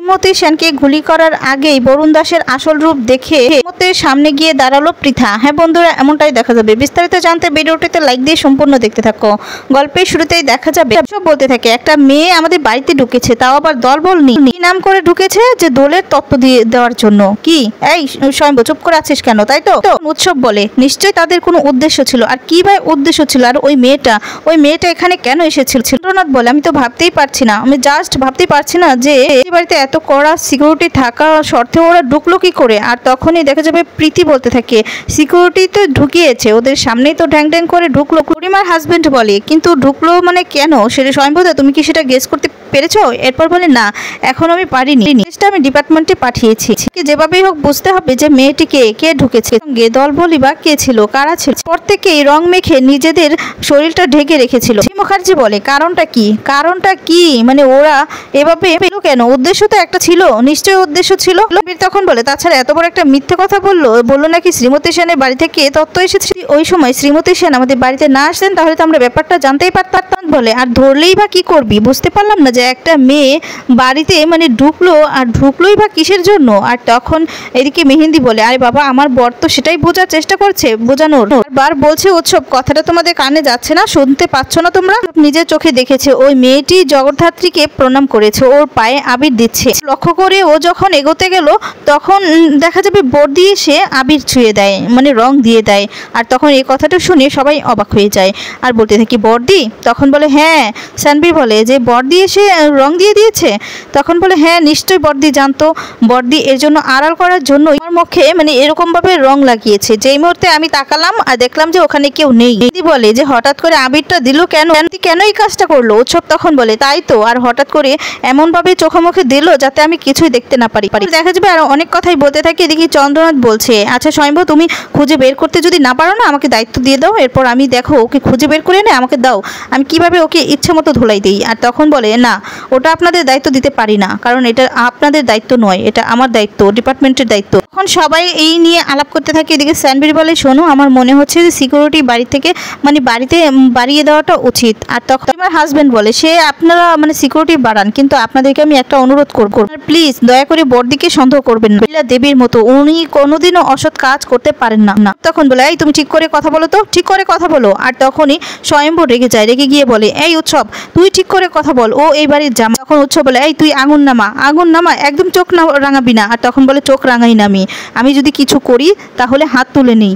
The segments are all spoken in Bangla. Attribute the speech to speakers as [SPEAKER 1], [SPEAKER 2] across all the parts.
[SPEAKER 1] শ্রীমতী সেনকে গুলি করার আগেই বরুণ দাসের আসল রূপ দেখে শ্রীমতীর সামনে গিয়ে দাঁড়ালো পৃথা। হ্যাঁ বন্ধুরা, এমনটাই দেখা যাবে। বিস্তারিত জানতে ভিডিওটিতে লাইক দিয়ে সম্পূর্ণ দেখতে থাকো। গল্পের শুরুতেই দেখা যাবে সব বলতে থাকে একটা মেয়ে আমাদের বাড়িতে ঢুকেছে, তাও আবার দলবল নিয়ে। কি নাম করে ঢুকেছে? যে দোলের তত্ত্ব দিয়ে দেওয়ার জন্য। কি এই স্বয়ম্ভ চুপ করে আছিস কেন? তাই তো উৎসব বলে নিশ্চয়ই তাদের কোনো উদ্দেশ্য ছিল। আর কি ভাই উদ্দেশ্য ছিল? আর ওই মেয়েটা এখানে কেন এসেছিল? চন্দ্রনাথ বলে আমি তো ভাবতেই পারছি না, আমি জাস্ট ভাবতেই পারছি না যে এই বাড়িতে এত কড়া সিকিউরিটি থাকা সত্ত্বেও ওরা ঢুকলো কি করে। আর তখনই দেখা যাবে প্রীতি বলতে থাকে সিকিউরিটি তো ঢুকিয়েছে, ওদের সামনেই তো ঢ্যাং ঢ্যাং করে ঢুকলো। পূর্ণিমার হাজবেন্ড বলে কিন্তু ঢুকলো মানে কেন? সেটা স্বয়ম্ভদা তুমি কি সেটা গেস করতে পেরেছো? এরপর বলে না, এখন আমি পারিনি, আমি ডিপার্টমেন্টে পাঠিয়েছি। যেভাবেই হোক বুঝতে হবে যে মেয়েটিকে কে ঢুকেছে, সঙ্গে দল বলি বা কে ছিল, কারা ছিল। প্রত্যেকেই রং মেখে নিজেদের শরীরটা ঢেকে রেখেছিল। মুখার্জি বলে কারণটা কি মানে ওরা এভাবে পেল কেন? উদ্দেশ্য তো একটা ছিল, নিশ্চয়ই উদ্দেশ্য ছিল। তখন বলে তাছাড়া এত বড় একটা মিথ্যে কথা বললো নাকি শ্রীমতী সেনের বাড়ি থেকে তত্ত্ব এসেছে। ওই সময় শ্রীমতী সেন আমাদের বাড়িতে না আসতেন তাহলে তো আমরা ব্যাপারটা জানতেই পারতাম। বলে আর ধরলেই বা কি করবি? বুঝতে পারলাম না যে একটা মেয়ে বাড়িতে মানে ঢুকলোই বা কিসের জন্য। আর তখন এদিকে মেহেন্দি বলে আরে বাবা আমার বর তো সেটাই বোঝার চেষ্টা করছে, বোঝানোর বার বলছে উৎসব কথাটা তোমাদের কানে যাচ্ছে না, শুনতে পাচ্ছ না তোমরা? নিজের চোখে দেখেছে ওই মেয়েটি জগদ্ধাত্রীকে প্রণাম করেছে, ওর পায়ে আবির দিচ্ছে। লক্ষ্য করে ও যখন এগোতে গেল তখন দেখা যাবে বর্দি এসে আবির ছুঁয়ে দেয়, মানে রং দিয়ে দেয়। আর তখন এই কথাটা শুনে সবাই অবাক হয়ে যায় আর বলতে থাকি বর্দি? তখন বলে হ্যাঁ। সানবীর বলে যে বর্দি এসে রং দিয়ে দিয়েছে? তখন বলে হ্যাঁ নিশ্চয়ই বর্দি জানতো, বর্দি এর জন্য আড়াল করার জন্য আমার মুখে মানে এরকম ভাবে রং লাগিয়েছে। যেই মুহূর্তে আমি তাকালাম আর দেখলাম যে ওখানে কেউ নেই। বলে যে হঠাৎ করে আবিরটা দিল কেন এই কাজটা করলো? উৎসব তখন বলে তাই তো, আর হঠাৎ করে এমন ভাবে চোখে মুখে দিল যাতে আমি কিছুই দেখতে না পারি। দেখা যাবে আর অনেক কথাই বলতে থাকে। এদিকে চন্দ্রনাথ বলছে আচ্ছা স্বয়ম্ভ তুমি খুঁজে বের করতে যদি না পারো না আমাকে দায়িত্ব দিয়ে দাও, এরপর আমি দেখো ওকে খুঁজে বের করে এনে আমাকে দাও, আমি কিভাবে ওকে ইচ্ছে মতো ধোলাই দিই। আর তখন বলে না ওটা আপনাদের দায়িত্ব দিতে পারি না, কারণ এটা আপনাদের দায়িত্ব নয়, এটা আমার দায়িত্ব, ডিপার্টমেন্টের দায়িত্ব। তখন সবাই এই নিয়ে আলাপ করতে থাকে। এদিকে সানবীর বলে শোনো আমার মনে হচ্ছে যে সিকিউরিটি বাড়ি থেকে মানে বাড়িতে বাড়িয়ে দেওয়াটা উচিত। আর তখন আমার হাজবেন্ড বলে সে আপনারা মানে সিকিউরিটি বাড়ান, কিন্তু আপনাদেরকে আমি একটা অনুরোধ করবো প্লিজ দয়া করে বর্দিকে সন্দেহ করবেন না, দেবীর মতো উনি কোনোদিনও অসৎ কাজ করতে পারেন না। তখন বলে এই তুমি ঠিক করে কথা বলো তো, ঠিক করে কথা বলো। আর তখনই স্বয়ম্ভ রেগে যায়, রেগে গিয়ে বলে এই উৎসব তুই ঠিক করে কথা বল, ও এই বাড়ির জামাই। তখন উৎসব বলে এই তুই আগুন নামা, একদম চোখ না রাঙাবি না। আর তখন বলে চোখ রাঙাই না, আমি যদি কিছু করি তাহলে হাত তুলে নেই।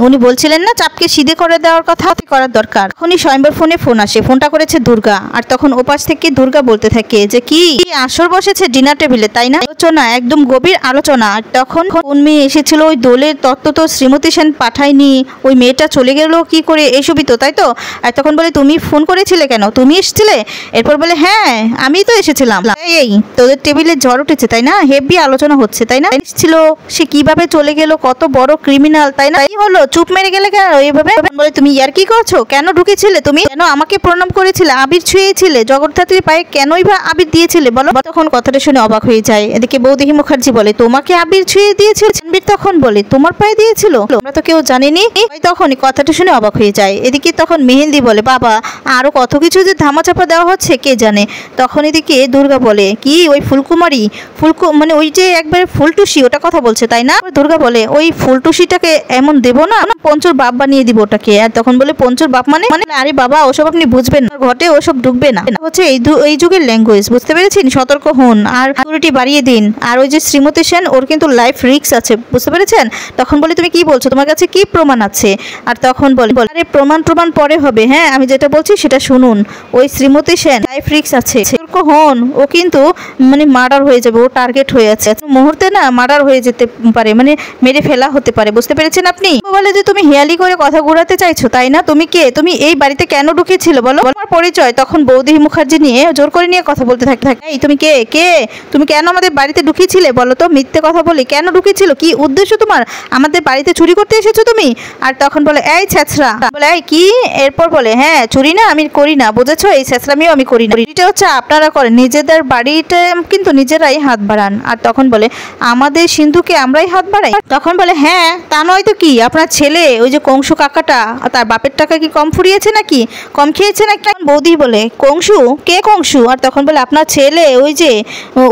[SPEAKER 1] উনি বলছিলেন না চাপকে সিধে করে দেওয়ার কথা করার দরকার। তখনই স্বয়ম্ভর ফোন আসে, ফোনটা করেছে দুর্গা। আর তখন ওপাশ থেকে দুর্গা বলতে থাকে যে কি আসর বসেছে ডিনার টেবিলে তাই না? আলোচনা, একদম গভীর আলোচনা। আর তখন কোন মেয়ে এসেছিল ওই দোলের তত্ত্ব তো শ্রীমতী সেন পাঠায়নি, ওই মেয়েটা চলে গেল কি করে, এইসবই তো তাই তো? আর তখন বলে তুমি ফোন করেছিলে কেন, তুমি এসেছিলে? এরপর বলে হ্যাঁ আমি তো এসেছিলাম, এই তোদের টেবিলে ঝড় উঠেছে তাই না, হেভি আলোচনা হচ্ছে তাই না, ছিল সে কিভাবে চলে গেল, কত বড় ক্রিমিনাল তাই না, কি হলো চুপ মেরে গেলে কেন এইভাবে? বলে তুমি ইয়ার কি করছো, কেন ঢুকেছিলে তুমি, কেন আমাকে প্রণাম করেছিলে, আবির ছুঁয়েছিলে, জগদ্ধাত্রীর পায়ে কেনই বা আবির দিয়েছিলে বলো? তখন কথাটা শুনে অবাক হয়ে যায়। এদিকে বৌদিহি মুখার্জি বলে তোমাকে আবির ছুঁয়ে দিয়েছিল? সানবীর তখন বলে তোমার পায়ে দিয়েছিল, আমরা তো কেউ জানিনি। তখনই কথাটা শুনে অবাক হয়ে যায়। এদিকে তখন মেহেন্দি বলে বাবা আরো কত কিছু যে ধামাচাপা দেওয়া হচ্ছে কে জানে। তখন এদিকে দুর্গা বলে কি ওই ফুলকুমারী মানে ওই যে একবারে ফুলটুসি ওটা কথা বলছে তাই না? দুর্গা বলে ওই ফুলটুসিটাকে এমন দেবো না, পঞ্চর বাপ বানিয়ে দিব ওটাকে। আর তখন বলে পঞ্চর বাপ মানে আরে বাবা ওসব আপনি বুঝবেন না, ঘটে ওসব ঢুকবে না, হচ্ছে এই যুগের ল্যাঙ্গুয়েজ, বুঝতে পেরেছেন? সতর্ক হন আর সিকিউরিটি বাড়িয়ে দিন। আর ওই যে শ্রীমতী সেন ওর কিন্তু লাইফ রিস্ক আছে, বুঝতে পেরেছেন? তখন বলে তুমি কি বলছো, তোমার কাছে কি প্রমাণ আছে? আর তখন বলে আরে প্রমাণ পরে হবে, হ্যাঁ আমি যেটা বলছি সেটা শুনুন, ওই শ্রীমতী সেন লাইফ রিস্ক আছে, সতর্ক হন, ও কিন্তু মানে মার্ডার হয়ে যাবে, ও টার্গেট হয়ে আছে, মুহূর্তে না মার্ডার হয়ে যেতে পারে, মানে মেরে ফেলা হতে পারে, বুঝতে পেরেছেন আপনি? বলে যে তুমি হেয়ালি করে কথা ঘুরাতে চাইছো তাই না, তুমি কে, তুমি এই বাড়িতে কেন ঢুকেছিল বলো, তোমার পরিচয়। তখন বৌদিহি মুখার্জি নিয়ে জোর করে নিয়ে কথা বলতে থাকে, এই তুমি কে তুমি কেন আমাদের বাড়িতে ঢুকিয়েছিলে বলো তো, মিথ্যে কথা বলি, কেন ঢুকিয়েছিল, কি উদ্দেশ্য তোমার, আমাদের বাড়িতে চুরি করতে এসেছো তুমি? আর তখন বলে এই ছেঁচড়া, বলে এই কি, এরপর বলে হ্যাঁ চুরি না আমি করি না, বুঝেছো, এই ছেঁচড়ামিও আমি করি না, এটা হচ্ছে আপনারা করেন, নিজেদের বাড়িতে কিন্তু নিজেরাই আপনারাই হাত বাড়ান। আর তখন বলে আমাদের সিন্ধুকে আমরাই হাত বাড়াই? তখন বলে হ্যাঁ, তা নয় তো কি, আপনার ছেলে ওই যে কংসু কাকাটা তার বাপের টাকা কি কম ফুরিয়েছে নাকি, কম খেয়েছে নাকি? বৌদি বলে কংসু? কে কংসু? আর তখন বলে আপনার ছেলে ওই যে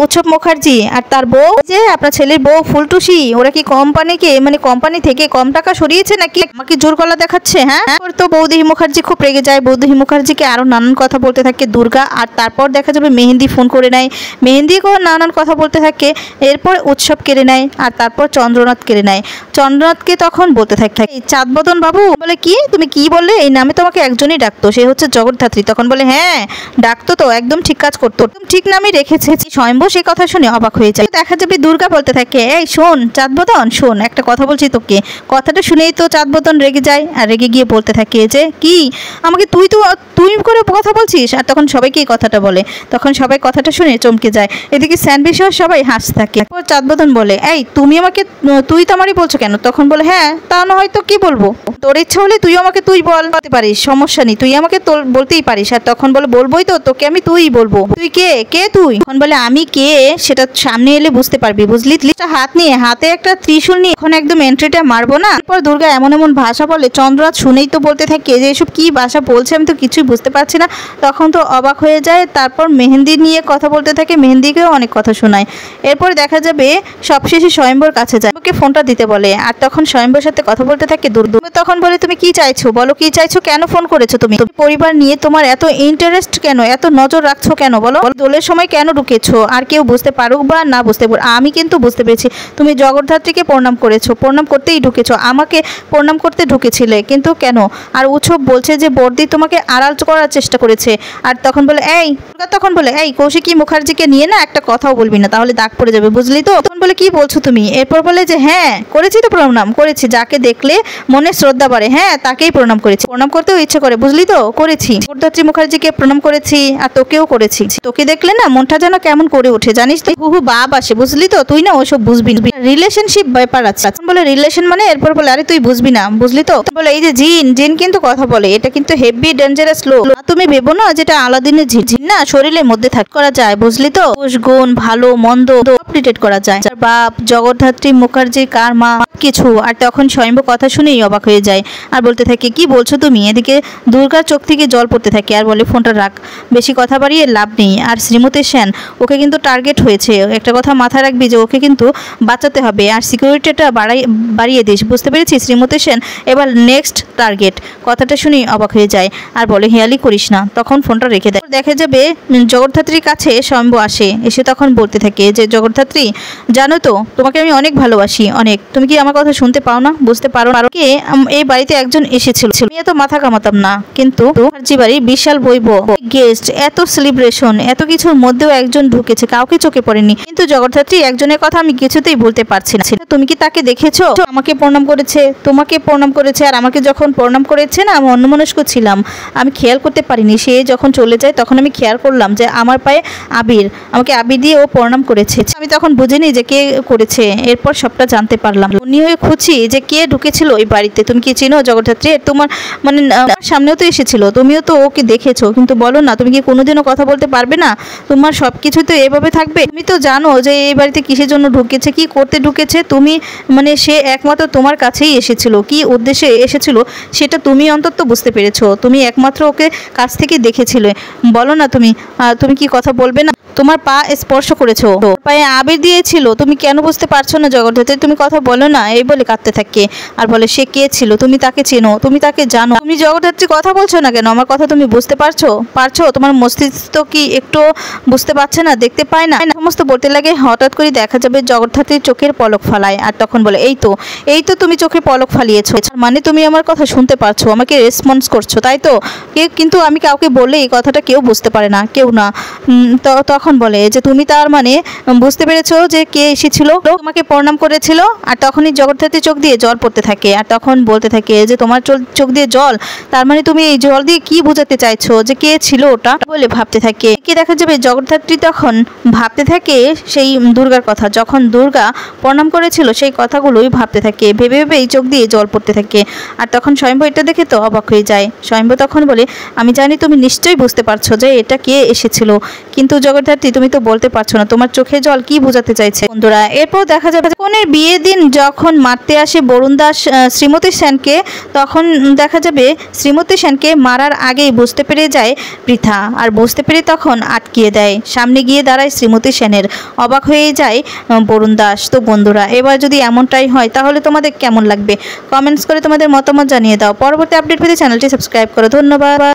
[SPEAKER 1] উৎসব মুখার্জি আর তার বউ, যে আপনার ছেলের বউ ফুলটুসি, ওরা কি কোম্পানিকে মানে কোম্পানি থেকে কম টাকা সরিয়েছে নাকি? আমাকে জোর গলা দেখাচ্ছে। হ্যাঁ, তো বৌদি মুখার্জি খুব রেগে যায়। বৌদি মুখার্জিকে আরো নানান কথা বলতে থাকে দুর্গা। আর তারপর দেখা যাবে মেহেন্দি ফোন করে নেয়, মেহেন্দিকেও নানান কথা বলতে থাকে। এরপর উৎসব কেড়ে নেয় আর তারপর চন্দ্রনাথ কেড়ে নেয়। চন্দ্রনাথকে তখন বলতে থাকে চাঁদবদন বাবু। বলে কি, তুমি কি বললে? এই নামে তোমাকে একজনই ডাকতো, সে হচ্ছে জগদ্ধাত্রী। তখন বলে হ্যাঁ ডাকতো তো, একদম ঠিক কাজ করতো, একদম ঠিক নামই রেখেছে। স্বয়ম্ভু সেই কথা শুনে অবাক হয়ে যায়। দেখা যাবে দুর্গা বলতে থাকে এই শোন চাঁদবদন, শোন একটা কথা বলছি তোকে। কথাটা শুনেই তো চাঁদবদন রেগে যায় আর রেগে গিয়ে বলতে থাকে যে কি আমাকে তুই করে কথা বলছিস? আর তখন সবাইকে এই কথাটা বলে। তখন সবাই কথাটা শুনে চমকে যায়। এদিকে স্যান্ডউইচ সহ সবাই হাসতে থাকে। তারপর চাঁদবদন বলে এই তুমি আমাকে তুই তামারই বলছো কেন? তখন বলে হ্যাঁ তা না হয়তো কি বলবো, তোর ইচ্ছা হলে তুই আমাকে তুই বলতে পারিস, সমস্যা নেই, তুই আমাকে তোর বলতেই পারিস। আর তখন বলে বলবোই তো, তোকে আমি তুই বলবো। তুই কে? কে তুই? তখন বলে আমি কে সেটা সামনে এলে বুঝতে পারবি, বুঝলি? হাত নিয়ে, হাতে একটা ত্রিশূল নিয়ে এখন একদম এন্ট্রিটা মারবো না। এরপর দুর্গা এমন এমন ভাষা বলে, চন্দ্রনাথ শুনেই তো বলতে থাকে যে এসব কি ভাষা বলছে, আমি তো কিছুই বুঝতে পারছি না। তখন তো অবাক হয়ে যায়। তারপর মেহেন্দি নিয়ে কথা বলতে থাকে, মেহেন্দিকেও অনেক কথা শোনায়। এরপর দেখা যাবে সবশেষে স্বয়ম্বর কাছে যায়, ওকে ফোনটা দিতে বলে। আর তখন স্বয়ম্বর সাথে কথা বলতে থাকে দুর্গা। তখন বলে তুমি কি চাইছো বলো, কি চাইছো, কেন ফোন করেছো তুমি? পরিবার নিয়ে তোমার এত ইন্টারেস্ট কেন, এত নজর রাখছো কেন বলো? দোলের সময় কেন ঢুকেছো? আর কেউ বুঝতে পারুক বা না বুঝতে পারুক, আমি কিন্তু বুঝতে পেরেছি তুমি জগদ্ধাত্রীকে প্রণাম করেছো, প্রণাম করতেই ঢুকেছো, আমাকে প্রণাম করতে ঢুকেছিলে কিন্তু কেন? আর উৎসব বলছে যে বর্দি তোমাকে আড়াল করার চেষ্টা করেছে। আর তখন বলে এই তখন বলে এই কৌশিকী মুখার্জিকে নিয়ে না একটা কথাও বলবি না, তাহলে দাগ পড়ে যাবে, বুঝলি তো? তখন বলে কি বলছো তুমি? এরপর বলে যে হ্যাঁ করেছি তো, প্রণাম করেছি, যাকে দেখলে মনে শ্রদ্ধা বাড়ে, হ্যাঁ তাকেই প্রণাম করেছি, প্রণাম করতেও ইচ্ছে করে, বুঝলি তো? করেছি, জগদ্ধাত্রী মুখার্জিকে প্রণাম করেছি আর তোকেও করেছি। তোকে দেখলে না মনটা যেন কেমন করে ওঠে, জানিস তো, হু বাপ আসে, বুঝলি তো? তুই না ওসব বুঝবি না, রিলেশনশিপ ব্যাপার আছে। বলে রিলেশন মানে? এরপর বলে আরে তুই বুঝবি না, বুঝলি তো? বলে এই যে জিন কিন্তু কথা বলে, এটা কিন্তু হেভি ডেঞ্জারাস লোক, তুমি ভেবো না যেটা আলাদিনের জিন না শরীরের মধ্যে থাক করা যায়, বুঝলি তো? গুণ ভালো মন্দ ডিটেক্ট করা যায়। বাপ জগদ্ধাত্রী মুখার্জির কার মা কিছু। আর তখন স্বয়ম্ভু কথা শুনেই অবাক হয়ে যায় আর বলতে থাকে কি বলছো তুমি? এদিকে দুর্গার চোখ থেকে জল পড়তে থাকে আর বলে ফোনটা রাখ, বেশি কথা বাড়িয়ে লাভ নেই। আর শ্রীমতী সেন ওকে কিন্তু টার্গেট হয়েছে, একটা কথা মাথায় রাখবি যে ওকে কিন্তু বাঁচাতে হবে আর সিকিউরিটিটা বাড়িয়ে দিস, বুঝতে পেরেছিস? শ্রীমতী সেন এবার নেক্সট টার্গেট। কথাটা শুনি অবাক হয়ে যায় আর বলে হেয়ালি করিস না। তখন ফোনটা রেখে দেয়। দেখা যাবে জগদ্ধাত্রীর কাছে স্বয়ম্ভু এসে তখন বলতে থাকে যে জগদ্ধাত্রী জানো তো তোমাকে আমি অনেক ভালোবাসি, অনেক। তুমি কি আমার কথা শুনতে পাও না, বুঝতে পারো না? কে এই বাড়িতে একজন এসেছিল, আমি এত মাথা কামাতাম না, কিন্তু মুখার্জি বাড়ি বিশাল বৈভব, গেস্ট, এত সেলিব্রেশন, এত কিছুর মধ্যেও একজন ঢুকেছে, কাউকে চোখে পড়েনি। কিন্তু জগদ্ধাত্রী একজনের কথা আমি কিছুতেই বলতে পারছি না। তুমি কি তাকে দেখেছো? আমাকে প্রণাম করেছে, তোমাকে প্রণাম করেছে, আর আমাকে যখন প্রণাম করেছে না আমি অন্যমনস্ক ছিলাম, আমি খেয়াল করতে পারিনি। সে যখন চলে যায় তখন আমি খেয়াল করলাম যে আমার পায়ে আবির, আমাকে আবির দিয়ে ও প্রণাম করেছে, আমি তখন বুঝিনি যে কে করেছে। এরপর সবটা জানতে পারলাম, উনি হয়ে খুঁজি যে কে ঢুকেছিল ওই বাড়িতে। তুমি কি চিনো জগদ্ধাত্রী? তোমার মানে সামনেও তো এসেছিল, তুমিও তো ওকে দেখেছো, কিন্তু বলো না তুমি কি কোনোদিনও কথা বলতে পারবে না? তোমার সবকিছু তো এভাবে থাকবে? তুমি তো জানো যে এই বাড়িতে কিসের জন্য ঢুকেছে, কি করতে ঢুকেছে। তুমি মানে সে একমাত্র তোমার কাছেই এসেছিল, কি উদ্দেশ্যে এসেছিল সেটা তুমি অন্তত বুঝতে পেরেছো, তুমি একমাত্র ওকে কাছ থেকে দেখেছিলে। বলো না তুমি কি কথা বলবে না? তোমার পা স্পর্শ করেছো, পায়ে আবির দিয়েছিল, তুমি কেন বুঝতে পারছো না জগদ্ধাত্রী? তুমি কথা বলো না। এই বলে কাঁদতে থাকে আর বলে সে কে ছিল, তুমি তাকে চেনো, তুমি তাকে জানো, তুমি জগদ্ধাত্রী কথা বলছো না কেন? আমার কথা তুমি বুঝতে পারছো? তোমার মস্তিষ্ক কি একটু বুঝতে পারছে না, দেখতে পায় না? সমস্ত বলতে লাগে। হঠাৎ করে দেখা যাবে জগদ্ধাত্রীর চোখের পলক ফালায় আর তখন বলে এই তো তুমি চোখে পলক ফালিয়েছো, মানে তুমি আমার কথা শুনতে পারছো, আমাকে রেসপন্স করছো, তাই তো? কিন্তু আমি কাউকে বললে এই কথাটা কেউ বুঝতে পারে না, কেউ না। তখন বলে যে তুমি তার মানে বুঝতে পেরেছো যে কে এসেছিল, তোমাকে প্রণাম করেছিল। আর তখনই জগদ্ধাত্রী চোখ দিয়ে জল পড়তে থাকে আর তখন বলতে থাকে যে তোমার চোখ দিয়ে জল, তার মানে তুমি এই জল দিয়ে কি বোঝাতে চাইছো, যে কে ছিল ওটা বলে ভাবতে থাকে। কি দেখা যাবে জগদ্ধাত্রী তখন ভাবতে থাকে সেই দুর্গার কথা, যখন দুর্গা প্রণাম করেছিল সেই কথাগুলোই ভাবতে থাকে, ভেবে ভেবে এই চোখ দিয়ে জল পড়তে থাকে। আর তখন স্বয়ম্ভু এটা দেখে তো অবাক হয়ে যায়। স্বয়ম্ভু তখন বলে আমি জানি তুমি নিশ্চয়ই বুঝতে পারছো যে এটা কে এসেছিল, কিন্তু জগদ্ধাত্রী শিক্ষার্থী তুমি তো বলতে পারছো না, তোমার চোখে জল কি বোঝাতে চাইছে বন্ধুরা। এরপর দেখা যাবে কনের বিয়ের দিন যখন মারতে আসে বরুণ দাস শ্রীমতী সেনকে, তখন দেখা যাবে শ্রীমতী সেনকে মারার আগেই বুঝতে পেরে যায় পৃথা, আর বুঝতে পেরে তখন আটকিয়ে দেয়, সামনে গিয়ে দাঁড়ায় শ্রীমতী সেনের। অবাক হয়ে যায় বরুণ দাস। তো বন্ধুরা এবার যদি এমনটাই হয় তাহলে তোমাদের কেমন লাগবে কমেন্টস করে তোমাদের মতামত জানিয়ে দাও। পরবর্তী আপডেট পেতে চ্যানেলটি সাবস্ক্রাইব করো। ধন্যবাদ।